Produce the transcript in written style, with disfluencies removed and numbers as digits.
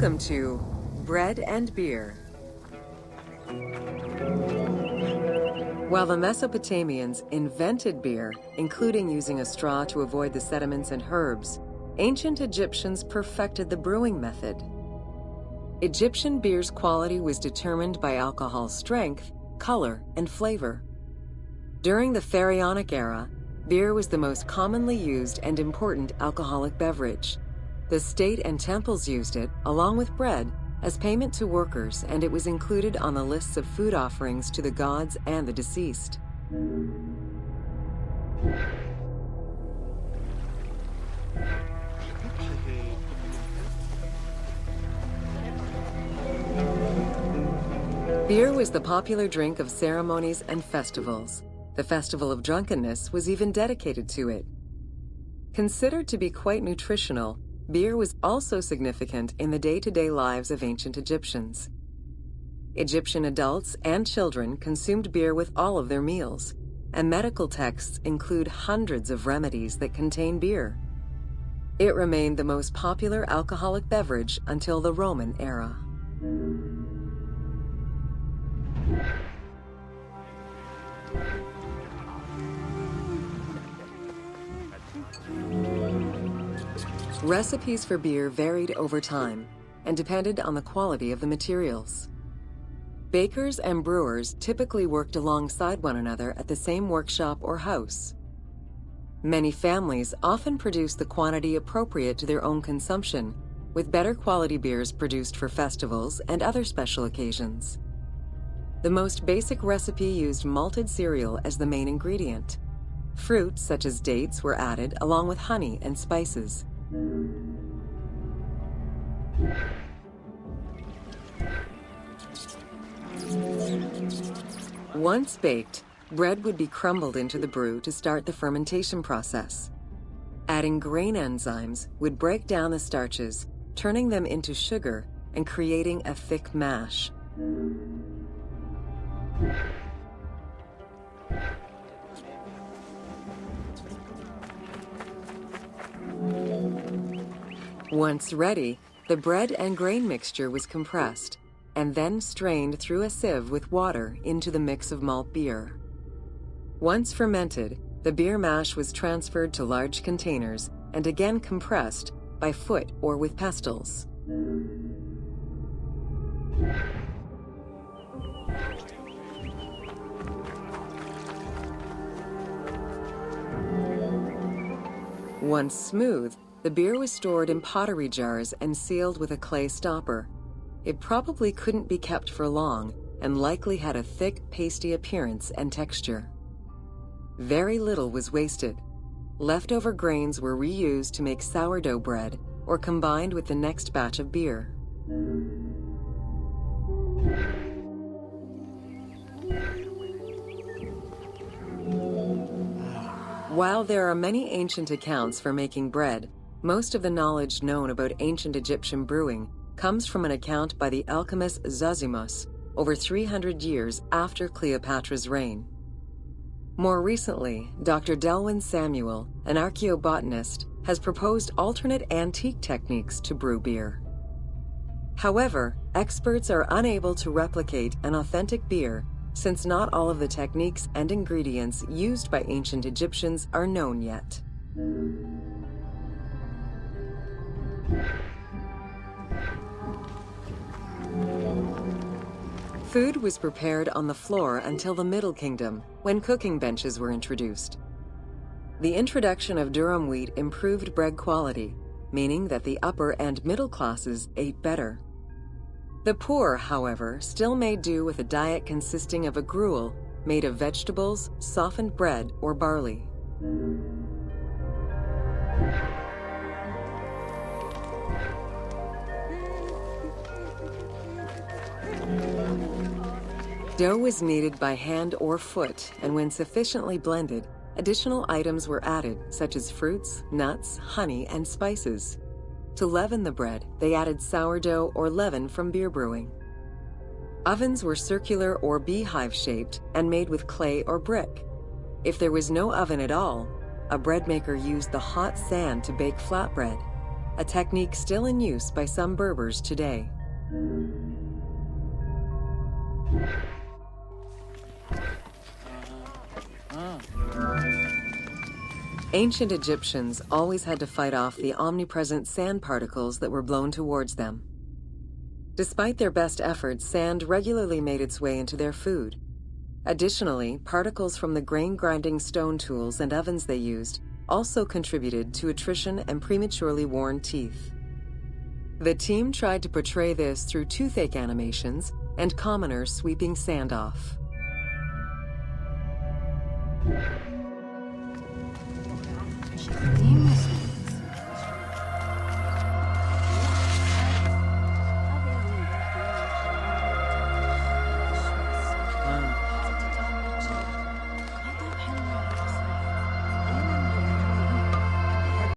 Welcome to Bread and Beer. While the Mesopotamians invented beer, including using a straw to avoid the sediments and herbs, ancient Egyptians perfected the brewing method. Egyptian beer's quality was determined by alcohol strength, color, and flavor. During the Pharaonic era, beer was the most commonly used and important alcoholic beverage. The state and temples used it, along with bread, as payment to workers, and it was included on the lists of food offerings to the gods and the deceased. Beer was the popular drink of ceremonies and festivals. The Festival of Drunkenness was even dedicated to it. Considered to be quite nutritional, beer was also significant in the day-to-day lives of ancient Egyptians. Egyptian adults and children consumed beer with all of their meals, and medical texts include hundreds of remedies that contain beer. It remained the most popular alcoholic beverage until the Roman era. Recipes for beer varied over time and depended on the quality of the materials. Bakers and brewers typically worked alongside one another at the same workshop or house. Many families often produced the quantity appropriate to their own consumption, with better quality beers produced for festivals and other special occasions. The most basic recipe used malted cereal as the main ingredient. Fruits such as dates were added along with honey and spices. Once baked, bread would be crumbled into the brew to start the fermentation process. Adding grain enzymes would break down the starches, turning them into sugar and creating a thick mash. Once ready, the bread and grain mixture was compressed and then strained through a sieve with water into the mix of malt beer. Once fermented, the beer mash was transferred to large containers and again compressed by foot or with pestles. Once smooth, the beer was stored in pottery jars and sealed with a clay stopper. It probably couldn't be kept for long and likely had a thick, pasty appearance and texture. Very little was wasted. Leftover grains were reused to make sourdough bread or combined with the next batch of beer. While there are many ancient accounts for making bread, most of the knowledge known about ancient Egyptian brewing comes from an account by the alchemist Zosimus over 300 years after Cleopatra's reign. More recently, Dr. Delwyn Samuel, an archaeobotanist, has proposed alternate antique techniques to brew beer. However, experts are unable to replicate an authentic beer since not all of the techniques and ingredients used by ancient Egyptians are known yet. Food was prepared on the floor until the Middle Kingdom, when cooking benches were introduced. The introduction of durum wheat improved bread quality, meaning that the upper and middle classes ate better. The poor, however, still made do with a diet consisting of a gruel made of vegetables, softened bread, or barley. Dough was kneaded by hand or foot, and when sufficiently blended, additional items were added, such as fruits, nuts, honey, and spices. To leaven the bread, they added sourdough or leaven from beer brewing. Ovens were circular or beehive-shaped and made with clay or brick. If there was no oven at all, a bread maker used the hot sand to bake flatbread. a technique still in use by some Berbers today. Ancient Egyptians always had to fight off the omnipresent sand particles that were blown towards them. Despite their best efforts, sand regularly made its way into their food. Additionally, particles from the grain-grinding stone tools and ovens they used also contributed to attrition and prematurely worn teeth. The team tried to portray this through toothache animations and commoners sweeping sand off. Yeah.